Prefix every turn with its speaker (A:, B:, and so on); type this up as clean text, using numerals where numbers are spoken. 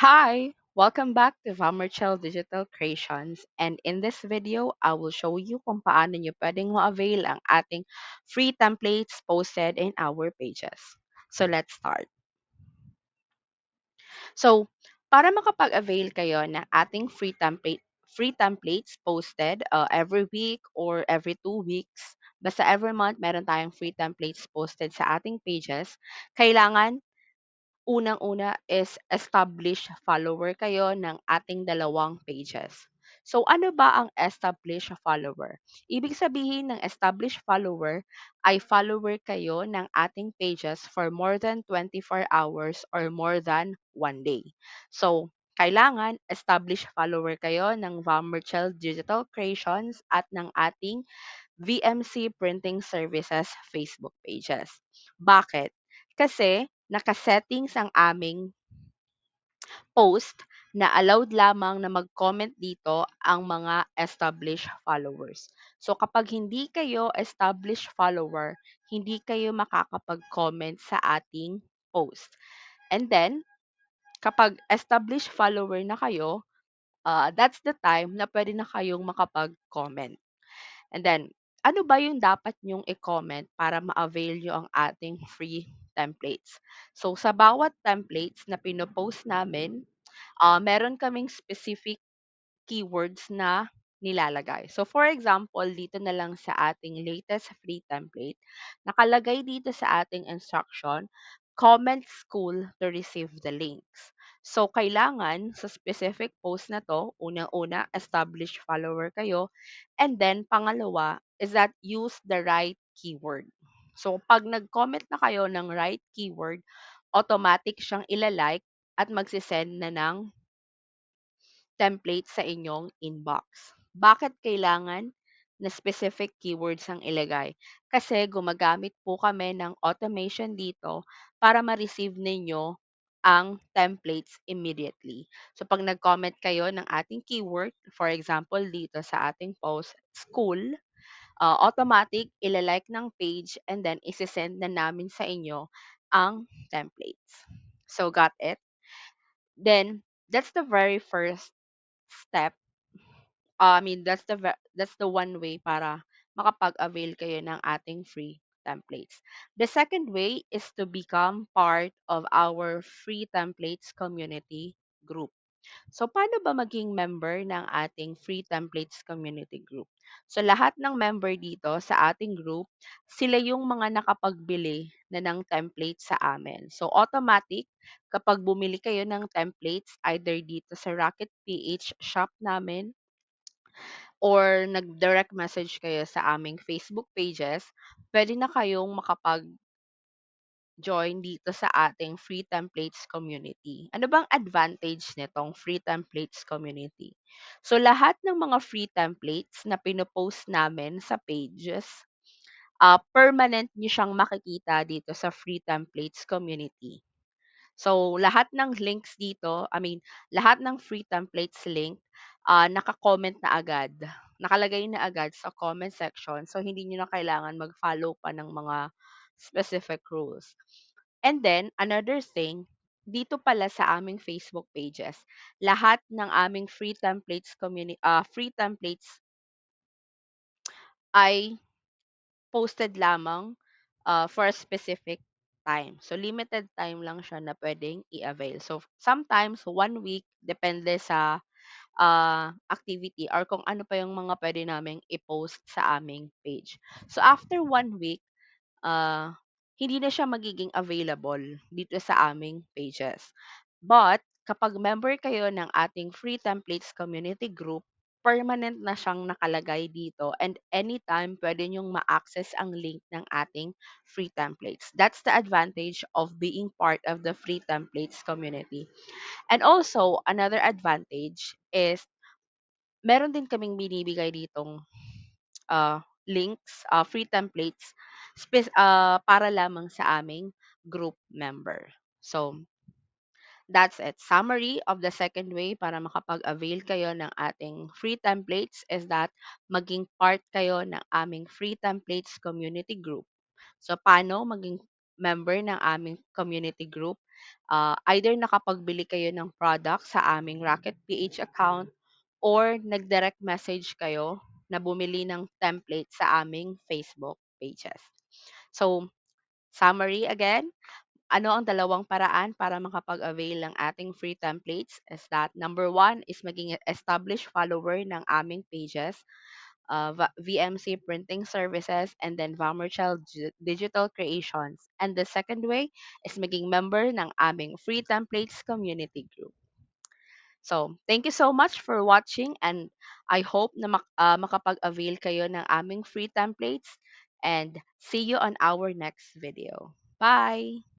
A: Hi, welcome back to Vamerchel Digital Creations, and in this video, I will show you kung paano nyo pwedeng ma-avail ang ating free templates posted in our pages. So let's start. So, para makapag-avail kayo ng ating free templates posted every week or every 2 weeks, basta every month meron tayong free templates posted sa ating pages, kailangan unang-una is established follower kayo ng ating dalawang pages. So ano ba ang established follower? Ibig sabihin ng established follower ay follower kayo ng ating pages for more than 24 hours or more than 1 day. So kailangan established follower kayo ng Vamerchel Digital Creations at ng ating VMC Printing Services Facebook pages. Bakit? Kasi naka-settings ang aming post na allowed lamang na mag-comment dito ang mga established followers. So kapag hindi kayo established follower, hindi kayo makakapag-comment sa ating post. And then, kapag established follower na kayo, that's the time na pwede na kayong makapag-comment. And then, ano ba yung dapat nyong i-comment para ma-avail nyo ang ating free templates? So, sa bawat templates na pinopost namin, meron kaming specific keywords na nilalagay. So, for example, dito na lang sa ating latest free template, nakalagay dito sa ating instruction, comment school to receive the links. So, kailangan sa specific post na to, unang-una, established follower kayo. And then, pangalawa, is that use the right keyword. So, pag nag-comment na kayo ng right keyword, automatic siyang ilalike at magsisend na ng template sa inyong inbox. Bakit kailangan na specific keywords ang ilagay? Kasi gumagamit po kami ng automation dito para ma-receive ninyo ang templates immediately. So pag nag-comment kayo ng ating keyword, for example dito sa ating post, school, automatic ilalike ng page and then isisend na namin sa inyo ang templates. So got it? Then, that's the very first step. That's the one way para makapag-avail kayo ng ating free templates. The second way is to become part of our free templates community group. So, paano ba maging member ng ating free templates community group? So, lahat ng member dito sa ating group, sila yung mga nakapagbili na ng templates sa amin. So, automatic, kapag bumili kayo ng templates, either dito sa Rocket PH shop namin, or nag-direct message kayo sa aming Facebook pages, pwede na kayong makapag-join dito sa ating free templates community. Ano bang advantage nitong free templates community? So, lahat ng mga free templates na pinopost namin sa pages, permanent nyo siyang makikita dito sa free templates community. So, lahat ng links dito, lahat ng free templates link, naka-comment na agad. Nakalagay na agad sa comment section. So, hindi nyo na kailangan mag-follow pa ng mga specific rules. And then, another thing, dito pala sa aming Facebook pages, lahat ng aming free templates ay posted lamang for a specific time. So, limited time lang siya na pwedeng i-avail. So, sometimes 1 week, depende sa activity or kung ano pa yung mga pwede naming i-post sa aming page. So, after 1 week, ah, hindi na siya magiging available dito sa aming pages. But, kapag member kayo ng ating free templates community group, permanent na siyang nakalagay dito and anytime pwede nyong ma-access ang link ng ating free templates. That's the advantage of being part of the free templates community. And also, another advantage is meron din kaming binibigay ditong links, free templates para lamang sa aming group member. So, that's it. Summary of the second way para makapag-avail kayo ng ating free templates is that maging part kayo ng aming free templates community group. So, paano maging member ng aming community group? Either nakapagbili kayo ng product sa aming Rocket PH account or nag-direct message kayo na bumili ng template sa aming Facebook pages. So, summary again, ano ang dalawang paraan para makapag-avail ng ating free templates is that number one is maging established follower ng aming pages, VMC Printing Services, and then Vamerchild Digital Creations. And the second way is maging member ng aming free templates community group. So, thank you so much for watching and I hope na makapag-avail kayo ng aming free templates and see you on our next video. Bye!